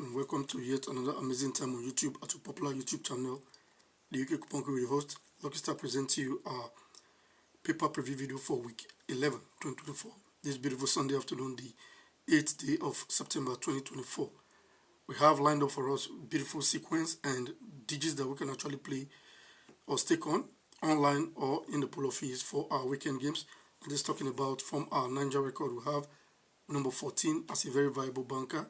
and welcome to yet another amazing time on YouTube at your popular YouTube channel, the UK Coupon Code with the host. Lucky Star presents to you our paper preview video for week 11, 2024. This beautiful Sunday afternoon, the 8th day of September 2024. We have lined up for us beautiful sequence and digits that we can actually play or stake on online or in the pool office for our weekend games. And this talking about from our Niger record, we have number 14 as a very viable banker.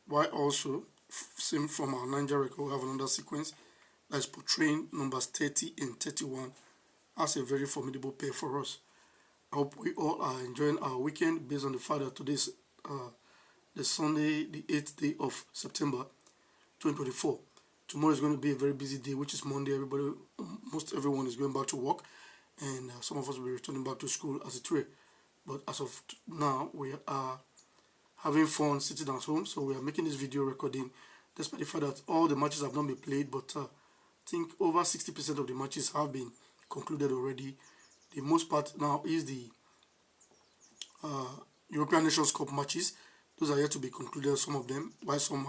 While also, same from our Niger record, we have another sequence that is portraying numbers 30 and 31 as a very formidable pair for us. I hope we all are enjoying our weekend based on the fact that today's the Sunday, the 8th day of September 2024. Tomorrow is going to be a very busy day, which is Monday. Most everyone is going back to work, and some of us will be returning back to school as it were. But as of now, we are having fun sitting at home, so we are making this video recording despite the fact that all the matches have not been played, but I think over 60% of the matches have been concluded already. The most part now is the European Nations Cup matches. Those are yet to be concluded, some of them, while some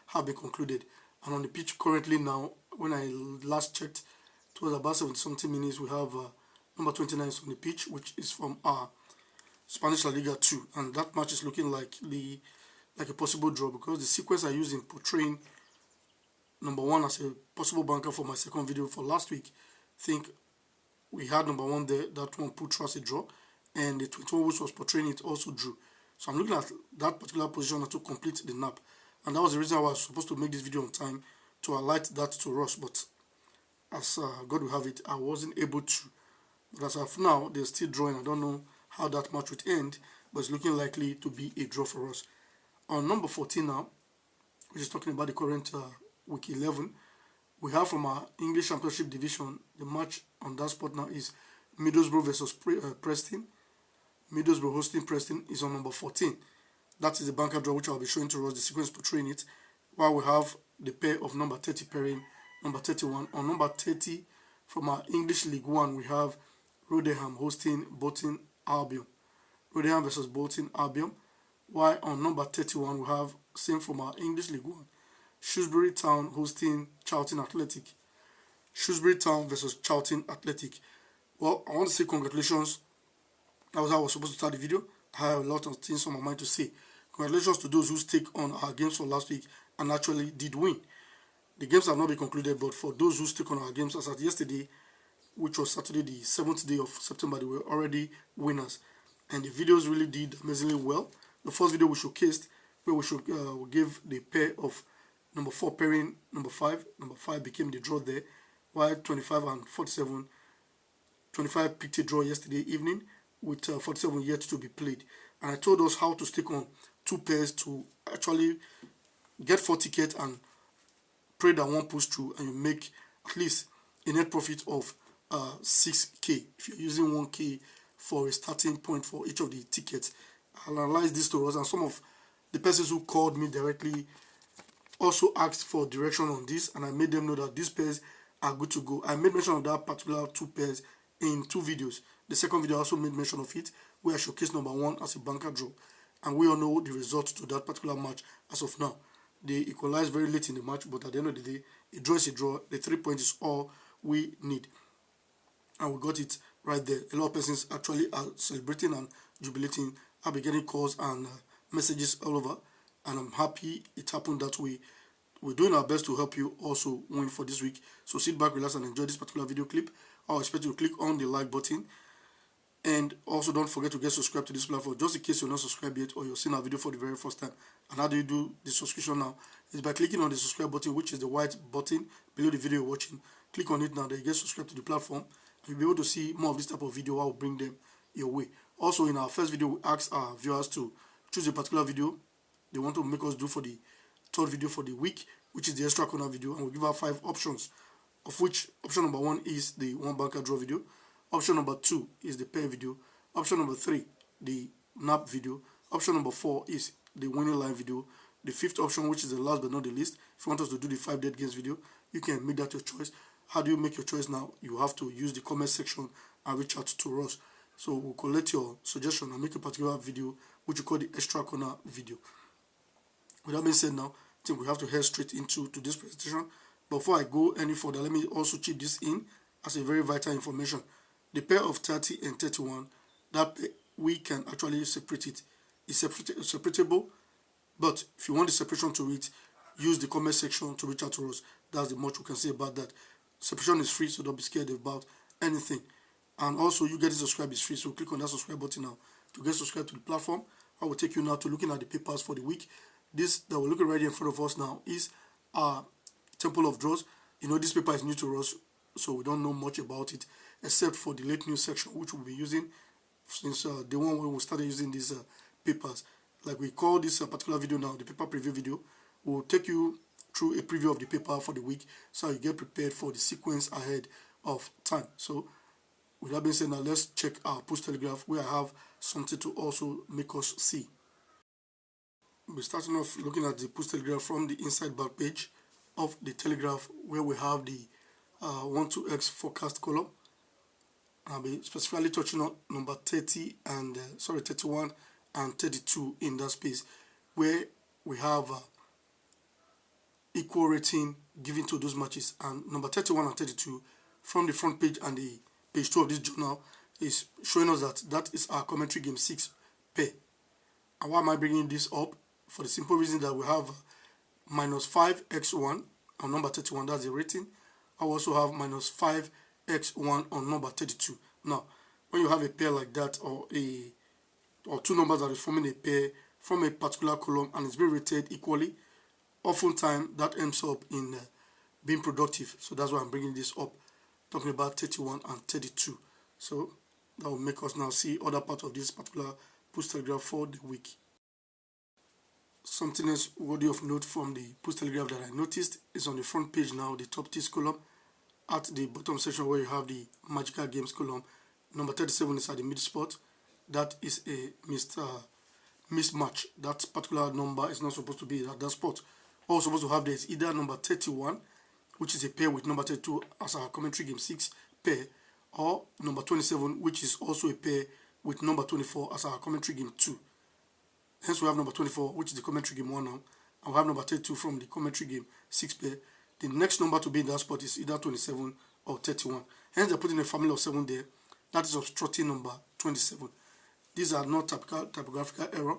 have been concluded. And on the pitch currently now, when I last checked, it was about 70-something minutes. We have number 29 on the pitch, which is from our Spanish La Liga 2, and that match is looking like a possible draw because the sequence I used in portraying number 1 as a possible banker for my second video for last week, I think we had number 1 there, that one put as a draw, and the 21 which was portraying it also drew. So I'm looking at that particular position to complete the nap, and that was the reason why I was supposed to make this video on time to highlight that to us, but as God will have it, I wasn't able to. But as of now, they're still drawing. I don't know how that match would end, but it's looking likely to be a draw for us. On number 14 now, which is talking about the current week 11, we have from our English Championship division, the match on that spot now is Middlesbrough versus Preston. Middlesbrough hosting Preston is on number 14. That is the banker draw which I'll be showing to us, the sequence portraying it, while we have the pair of number 30 pairing number 31. On number 30 from our English League 1, we have Rotherham hosting Bolton Albion. Rotherham versus Bolton Albion. While on number 31 we have same from our English League 1, Shrewsbury Town hosting Charlton Athletic. Shrewsbury Town versus Charlton Athletic. Well, I want to say congratulations. That was how I was supposed to start the video. I have a lot of things on my mind to say. Congratulations to those who stake on our games for last week and actually did win. The games have not been concluded, but for those who stake on our games as at yesterday, which was Saturday the 7th day of September, they were already winners. And the videos really did amazingly well. The first video we showcased, where we gave the pair of number 4 pairing number 5. Number 5 became the draw there, while 25 and 47, 25 picked a draw yesterday evening, with 47 yet to be played. And I told us how to stake on 2 pairs to actually get 4 tickets and pray that one push through, and you make at least a net profit of 6k if you're using 1k for a starting point for each of the tickets. I'll analyze this to us, and some of the persons who called me directly also asked for direction on this, and I made them know that these pairs are good to go. I made mention of that particular 2 pairs in 2 videos. The second video also made mention of it, where I showcased number 1 as a banker draw, and we all know the results to that particular match as of now. They equalized very late in the match, but at the end of the day, a draw is a draw. The 3 points is all we need, and we got it right there. A lot of persons actually are celebrating and jubilating. I'll be getting calls and messages all over, and I'm happy it happened that way. We're doing our best to help you also win for this week. So sit back, relax, and enjoy this particular video clip. I'll expect you to click on the like button, and also don't forget to get subscribed to this platform, just in case you're not subscribed yet or you're seeing our video for the very first time. And how do you do the subscription now? It's by clicking on the subscribe button, which is the white button below the video you're watching. Click on it now, then you get subscribed to the platform, and you'll be able to see more of this type of video. I will bring them your way. Also, in our first video, we asked our viewers to choose a particular video they want to make us do for the 3rd video for the week, which is the extra corner video, and we'll give out 5 options, of which option number 1 is the 1 banker draw video, option number 2 is the pair video, option number 3 the nap video, option number 4 is the winning line video. The 5th option, which is the last but not the least, if you want us to do the 5 dead games video, you can make that your choice. How do you make your choice now? You have to use the comment section and reach out to us. So we'll collect your suggestion and make a particular video which we call the extra corner video. With that being said now, think we have to head straight into this presentation. Before I go any further, let me also chip this in as a very vital information. The pair of 30 and 31, that we can actually separate it. It's separatable, but if you want the separation to it, use the comment section to reach out to us. That's the much we can say about that. Separation is free, so don't be scared about anything. And also, you getting subscribed is free, so click on that subscribe button now to get subscribed to the platform. I will take you now to looking at the papers for the week. This that we're looking right here in front of us now is our Temple of Draws. You know, this paper is new to us, so we don't know much about it, except for the late news section, which we'll be using since the one when we started using these papers. Like we call this particular video now the paper preview video. We'll take you through a preview of the paper for the week, so you get prepared for the sequence ahead of time. So with that being said, now let's check our Pools Telegraph, where I have something to also make us see. We're starting off looking at the Pools Telegraph from the inside back page of the Telegraph, where we have the 1-2x forecast column. I'll be specifically touching on number 31 and 32 in that space, where we have equal rating given to those matches. And number 31 and 32 from the front page and the page 2 of this journal is showing us that that is our commentary game 6 pair. And why am I bringing this up? For the simple reason that we have minus 5x1 on number 31, that's the rating. I also have minus 5x1 on number 32. Now, when you have a pair like that, or two numbers that is forming a pair from a particular column and it's being rated equally, oftentimes that ends up in being productive. So that's why I'm bringing this up, talking about 31 and 32. So that will make us now see other part of this particular Pools Telegraph for the week. Something else worthy of note from the Pools Telegraph that I noticed is on the front page now, the top tiers column. At the bottom section where you have the magical games column, number 37 is at the mid spot. That is a mismatch. That particular number is not supposed to be at that spot. What we're supposed to have there is either number 31, which is a pair with number 32 as our commentary game 6 pair, or number 27, which is also a pair with number 24 as our commentary game 2. Hence, we have number 24, which is the commentary game 1 now, and we have number 32 from the commentary game 6 pair. The next number to be in that spot is either 27 or 31. Hence, they're putting a family of 7 there. That is obstructing number 27. These are not typographical error.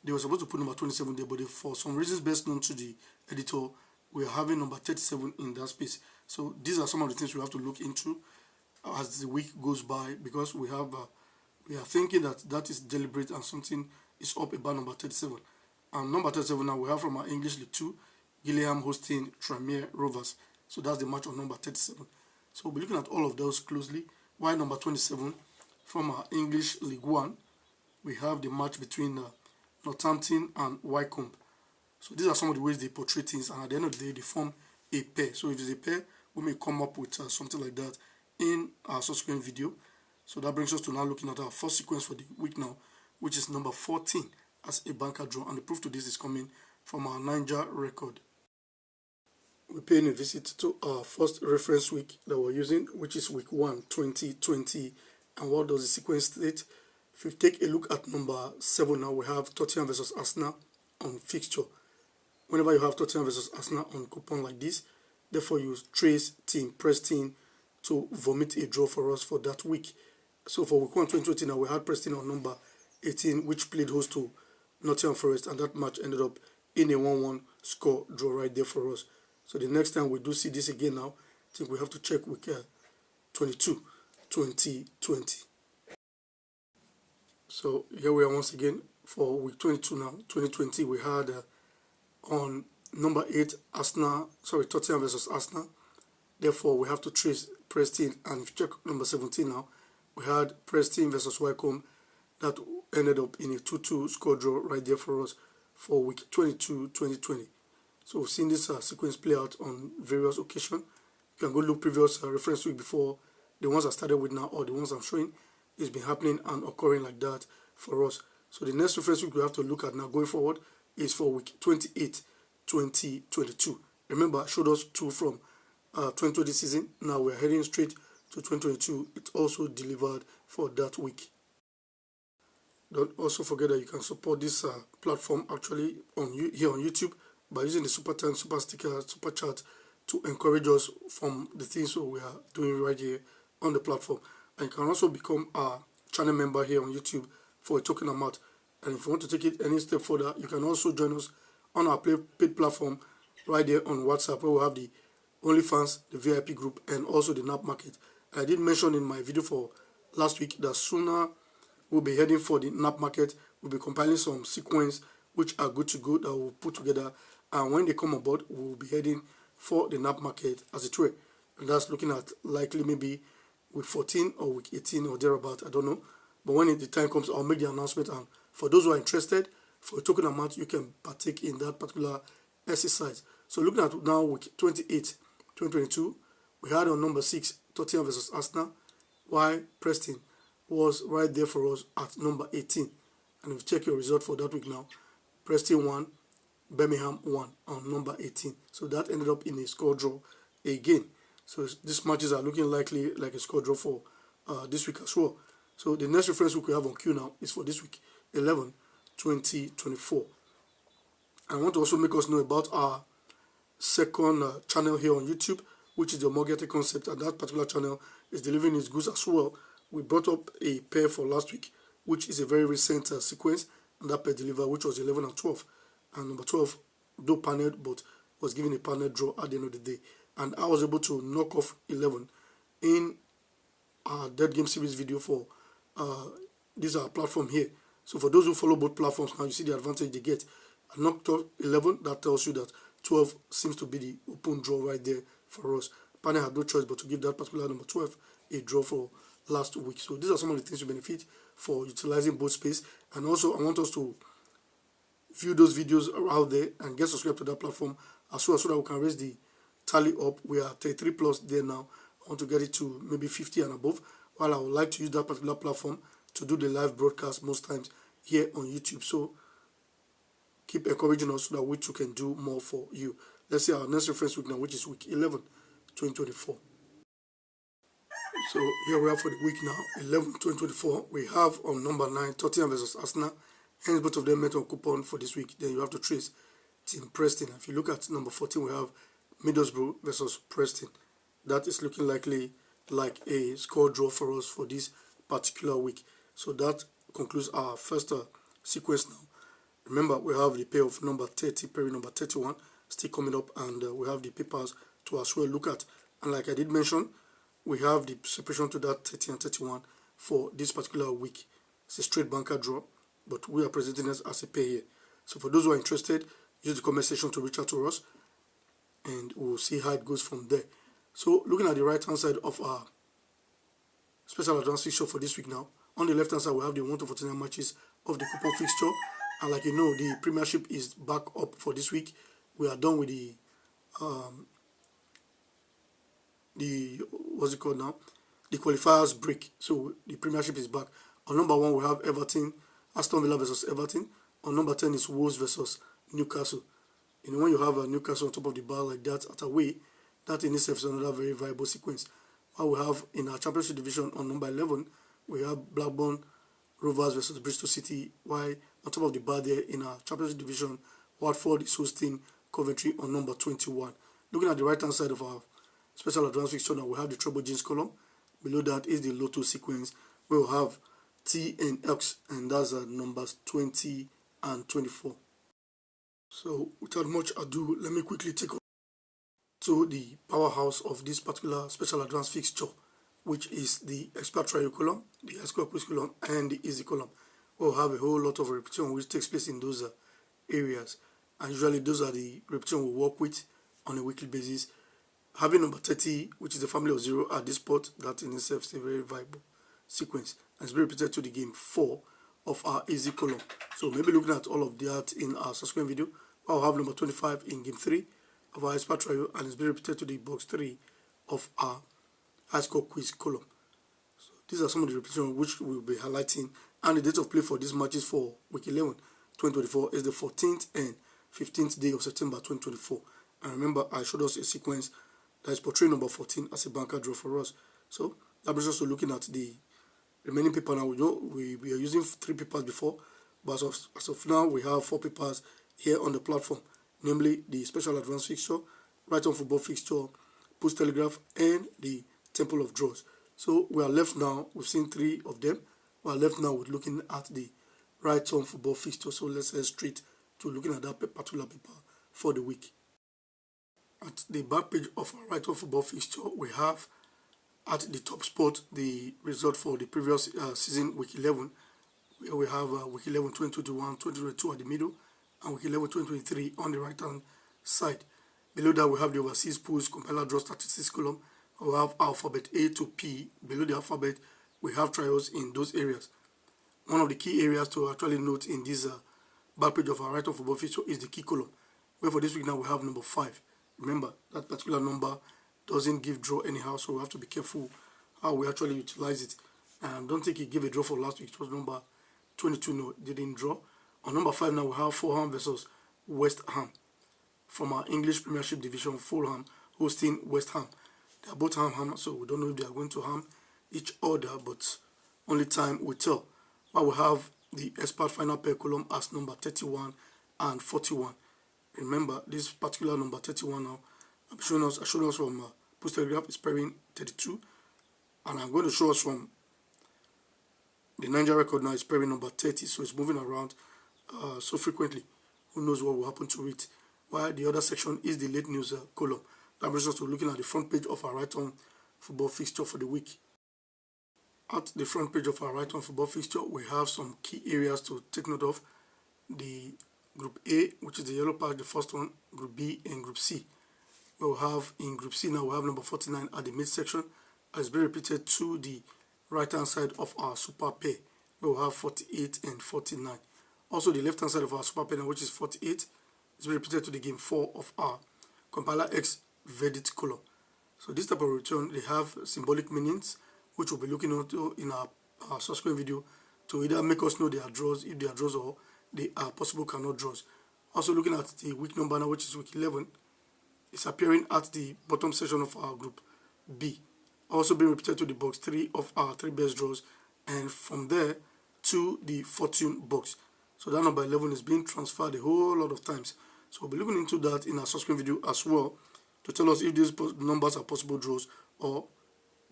They were supposed to put number 27 there, but for some reasons best known to the editor, we are having number 37 in that space. So these are some of the things we have to look into as the week goes by, because we are thinking that that is deliberate and something is up about number 37. And number 37 now we have from our English League 2, Gillingham hosting Tranmere Rovers. So that's the match on number 37. So we'll be looking at all of those closely. While number 27 from our English League 1, we have the match between Northampton and Wycombe. So these are some of the ways they portray things, and at the end of the day, they form a pair. So if it's a pair, we may come up with something like that in our subsequent video. So that brings us to now looking at our first sequence for the week now, which is number 14 as a banker draw. And the proof to this is coming from our Niger record. We're paying a visit to our first reference week that we're using, which is week 1, 2020. And what does the sequence state? If you take a look at number 7 now, we have Tottenham versus Arsenal on fixture. Whenever you have Tottenham versus Arsenal on coupon like this, therefore you trace team, Preston to vomit a draw for us for that week. So for week 1, 2020 now, we had Preston on number 18, which played host to Nottingham Forest, and that match ended up in a 1-1 score draw right there for us. So the next time we do see this again now, I think we have to check week 22, 2020. So here we are once again for week 22 now, 2020. We had on number 8, Tottenham versus Arsenal. Therefore, we have to trace Preston, and if you check number 17 now, we had Preston versus Wycombe. That ended up in a 2-2 score draw right there for us for week 22, 2020. So we've seen this sequence play out on various occasions. You can go look previous reference week before the ones I started with now, or the ones I'm showing. It's been happening and occurring like that for us. So the next reference week we have to look at now going forward is for week 28, 2022. Remember, I showed us 2 from 2020 season. Now we're heading straight to 2022. It also delivered for that week. Don't also forget that you can support this platform actually here on YouTube by using the super thanks, super sticker, super chat to encourage us from the things we are doing right here on the platform. And you can also become a channel member here on YouTube for a token amount. And if you want to take it any step further, you can also join us on our paid platform right there on WhatsApp, where we have the OnlyFans, the VIP group, and also the NAP market. And I did mention in my video for last week that sooner we'll be heading for the NAP market. We'll be compiling some sequence which are good to go that we'll put together, and when they come aboard, we'll be heading for the NAP market as a trade. And that's looking at likely maybe week 14 or week 18 or thereabout, I don't know. But when the time comes, I'll make the announcement, and for those who are interested, for a token amount, you can partake in that particular exercise. So looking at now week 28, 2022, we had on number 6, Tottenham versus Arsenal, while Preston was right there for us at number 18. And if you check your result for that week now, Preston won, Birmingham won on number 18. So that ended up in a score draw again. So these matches are looking likely like a score draw for this week as well. So the next reference week we have on queue now is for this week, 11, 2024. And I want to also make us know about our second channel here on YouTube, which is the Morgate Concept, and that particular channel is delivering its goods as well. We brought up a pair for last week, which is a very recent sequence, and that pair delivered, which was 11 and 12. And number 12, though paneled, but was given a panel draw at the end of the day. And I was able to knock off 11 in our Dead Game Series video for this platform here. So for those who follow both platforms now, you see the advantage they get. I knocked off 11, that tells you that 12 seems to be the open draw right there for us. Panel had no choice but to give that particular number 12 a draw for last week. So these are some of the things you benefit for utilizing both space. And also I want us to view those videos out there and get subscribed to that platform as well, so that we can raise the tally up. We are 33 plus there now. I want to get it to maybe 50 and above, while I would like to use that particular platform to do the live broadcast most times here on YouTube. So keep encouraging us so that we too can do more for you. Let's see our next reference week now, which is week 11, 2024. So here we are for the week now, 11, 2024. We have on number 9, Tottenham versus Arsenal. Hence both of them met on coupon for this week. Then you have to trace Team Preston. If you look at number 14, we have Middlesbrough versus Preston. That is looking likely like a score draw for us for this particular week. So that concludes our first sequence now. Remember, we have the pair of number 30, pair number 31 still coming up, and we have the papers to as well look at. And like I did mention, we have the separation to that 30 and 31 for this particular week. It's a straight banker draw, but we are presenting this as a pair here. So for those who are interested, use the comment section to reach out to us, and we'll see how it goes from there. So looking at the right hand side of our special advance fixture for this week now, on the left hand side we have the 1 to 49 matches of the coupon fixture, and like you know, the Premiership is back up for this week. We are done with the what's it called now, the qualifiers break. So the Premiership is back. On number 1 we have Aston Villa versus Everton. On number 10 is Wolves versus Newcastle. You know, when you have a Newcastle on top of the bar like that at away, that in itself is another very viable sequence. What we have in our Championship division on number 11, we have Blackburn Rovers versus Bristol City, while on top of the bar there in our Championship division, Watford is hosting Coventry on number 21. Looking at the right hand side of our special advance fixture now, we have the treble jeans column. Below that is the Lotto sequence, where we have T and X, and that's numbers 20 and 24. So without much ado, let me quickly take on to the powerhouse of this particular special advance fixture, which is the expert trial column, the escort quiz column, and the easy column. We'll have a whole lot of repetition which takes place in those areas, and usually those are the repetition we work with on a weekly basis. Having number 30, which is the family of 0 at this spot, that in itself is a very viable sequence, and it's been repeated to the game 4 of our easy column. So maybe looking at all of that in our subsequent video. I'll have number 25 in game 3 of our expert trial, and it's been repeated to the box 3 of our high score quiz column. So these are some of the repetitions which we'll be highlighting, and the date of play for these matches for week 11, 2024 is the 14th and 15th day of September 2024. And remember, I showed us a sequence that is portraying number 14 as a banker draw for us. So that brings us to looking at the remaining paper now. We know we are using 3 papers before, but as of now we have 4 papers here on the platform. namely the special advance fixture, right on football fixture, Pools Telegraph, and the Temple of Draws. So we are left now, we've seen 3 of them. We are left now with looking at the right on football fixture. So let's head straight to looking at that particular paper for the week. At the back page of our right on football fixture, we have at the top spot the result for the previous season, week 11. We have week 11 2021 2022 at the middle, and week 11 2023 on the right hand side. Below that we have the overseas pools compiler draw statistics column. We have alphabet A to P. Below the alphabet we have trials in those areas. One of the key areas to actually note in this back page of our right on football feature is the key column, where for this week now we have number 5. Remember, that particular number doesn't give draw anyhow, so we have to be careful how we actually utilize it. Don't think he gave a draw for last week. It was number 22. No, it didn't draw. On number 5 now we have Fulham versus West Ham. From our English Premiership division, Fulham hosting West Ham. They are both ham, so we don't know if they are going to harm each other, but only time will tell. But we have the expert final pair column as number 31 and 41. Remember, this particular number 31 now, I'm showing us from Pools Telegraph is pairing 32, and I'm going to show us from the Niger record now is pairing number 30, so it's moving around so frequently. Who knows what will happen to it? While the other section is the late news column. That brings us to looking at the front page of our right on football fixture for the week. At the front page of our right on football fixture, we have some key areas to take note of. The Group A, which is the yellow part, the first one, Group B, and Group C. We'll have in Group C now, we have number 49 at the midsection, as being repeated to the right-hand side of our super pair. We'll have 48 and 49. Also, the left-hand side of our super pair, which is 48, is being repeated to the game 4 of our compiler X verdict column. So this type of return, they have symbolic meanings, which we'll be looking into in our subsequent video to either make us know they are draws, if they are draws, or they are possible cannot draws. Also looking at the week number now, which is week 11, it's appearing at the bottom section of our group B. Also being repeated to the box 3 of our 3 best draws, and from there to the fortune box. So that number 11 is being transferred a whole lot of times. So we'll be looking into that in our subsequent video as well to tell us if these numbers are possible draws or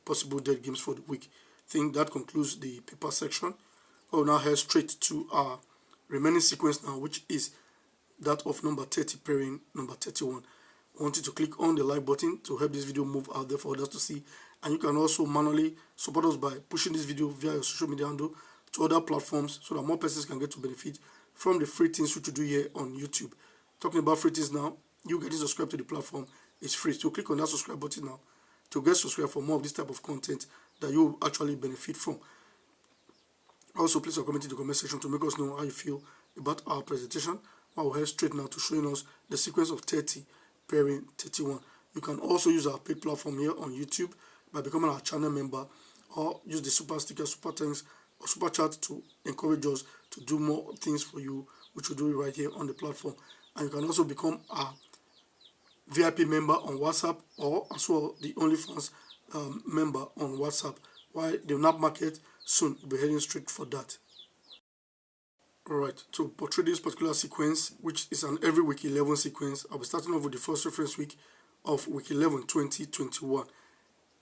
possible dead games for the week. I think that concludes the paper section. We'll now head straight to our remaining sequence now, which is that of number 30 pairing number 31. I want you to click on the like button to help this video move out there for others to see, and you can also manually support us by pushing this video via your social media handle to other platforms so that more persons can get to benefit from the free things which you do here on YouTube. Talking about free things now, you getting subscribed to the platform is free, so click on that subscribe button now to get subscribed for more of this type of content that you will actually benefit from. Also, please comment in the comment section to make us know how you feel about our presentation. I'll head straight now to showing us the sequence of 30 pairing 31. You can also use our paid platform here on YouTube by becoming our channel member, or use the super sticker, super thanks, or super chat to encourage us to do more things for you, which we do right here on the platform. And you can also become a VIP member on WhatsApp, or as well the OnlyFans member on WhatsApp. While the NAP market soon will be heading straight for that. Alright, to portray this particular sequence, which is an every week 11 sequence, I'll be starting off with the first reference week of week 11 2021.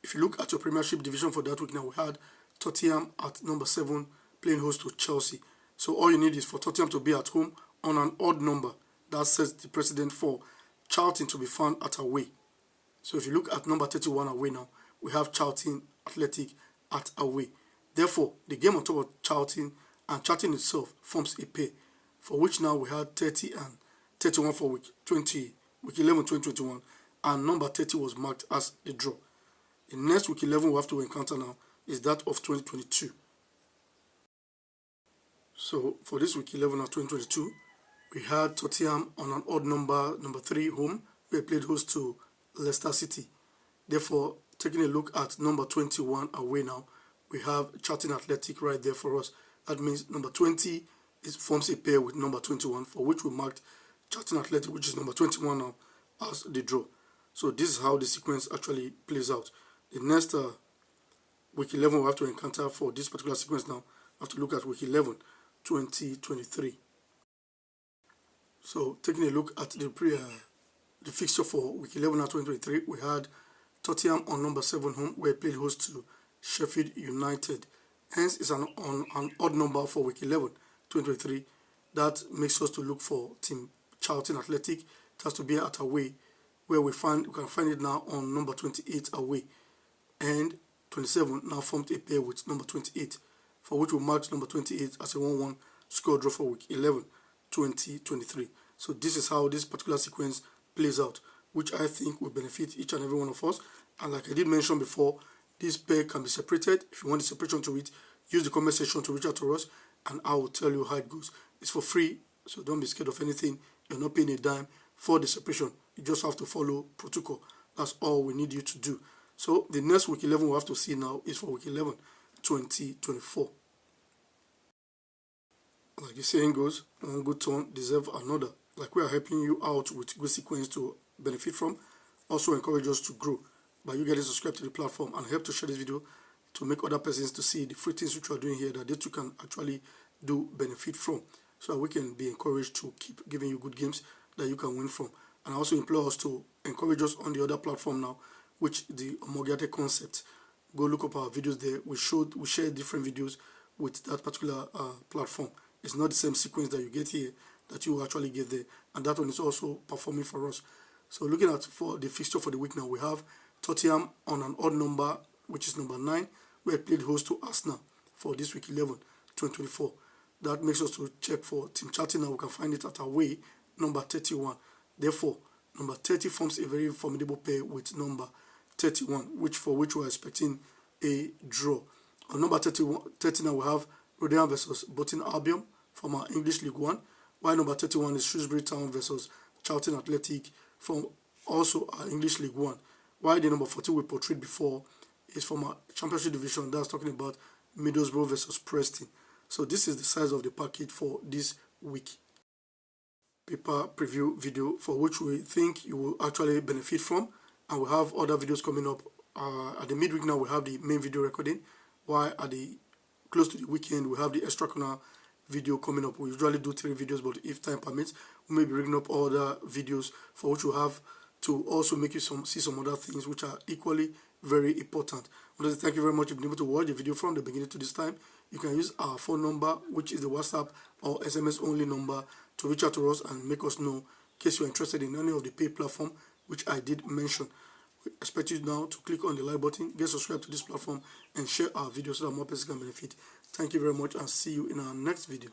If you look at your Premiership division for that week now, we had Tottenham at number 7 playing host to Chelsea. So all you need is for Tottenham to be at home on an odd number. That sets the precedent for Charlton to be found at away. So if you look at number 31 away now, we have Charlton Athletic at away. Therefore, the game on top of Charlton and Charlton itself forms a pair, for which now we had 30 and 31 for week 11 2021, and number 30 was marked as the draw. The next week 11 we have to encounter now is that of 2022. So for this week 11 of 2022, we had Tottenham on an odd number 3 home. We played host to Leicester City. Therefore, taking a look at number 21 away now, we have Charlton Athletic right there for us. That means number 20 forms a pair with number 21, for which we marked Charlton Athletic, which is number 21 now, as the draw. So this is how the sequence actually plays out. The next week 11 we have to encounter for this particular sequence now, we have to look at week 11 2023. So taking a look at the fixture for week 11 of 2023, we had Tottenham on number 7 home, where it played host to Sheffield United. Hence, it's an odd number for week 11, 2023. That makes us to look for Team Charlton Athletic. It has to be at away, where we can find it now on number 28 away. And 27 now formed a pair with number 28, for which we marked number 28 as a 1-1 score draw for week 11, 2023. So this is how this particular sequence plays out, which I think will benefit each and every one of us. And like I did mention before, this pair can be separated. If you want the separation to it, use the comment section to reach out to us, and I will tell you how it goes. It's for free, so don't be scared of anything. You're not paying a dime for the separation. You just have to follow protocol. That's all we need you to do. So the next week 11 we have to see now is for week 11, 2024. Like the saying goes, one good turn deserves another. Like we are helping you out with good sequence to benefit from, also encourage us to grow by you getting subscribed to the platform, and help to share this video to make other persons to see the free things which we are doing here that they too can actually do benefit from, so that we can be encouraged to keep giving you good games that you can win from. And I also implore us to encourage us on the other platform now, which the Omogiate concept. Go look up our videos there. We share different videos with that particular platform. It's not the same sequence that you get here that you actually get there, and that one is also performing for us. So looking at for the fixture for the week now, we have Tottenham on an odd number, which is number 9, where it played host to Arsenal for this week 11, 2024. That makes us to check for Team Charlton now. We can find it at away, number 31. Therefore, number 30 forms a very formidable pair with number 31, which we're expecting a draw. On number 30 now we have Rotherham versus Bolton Albion from our English League 1, while number 31 is Shrewsbury Town versus Charlton Athletic from also our English League 1, while the number 14 we portrayed before is from our Championship Division. That's talking about Middlesbrough versus Preston. So this is the size of the package for this week. Paper preview video for which we think you will actually benefit from, and we have other videos coming up. At the midweek now we have the main video recording, while at the close to the weekend we have the extra corner video coming up. We usually do 3 videos, but if time permits, we may be rigging up other videos for which we have to also make you see some other things which are equally very important. I want to thank you very much if you've been able to watch the video from the beginning to this time. You can use our phone number, which is the WhatsApp or SMS only number, to reach out to us and make us know in case you're interested in any of the paid platform which I did mention. We expect you now to click on the like button, get subscribed to this platform, and share our videos so that more persons can benefit. Thank you very much, and see you in our next video.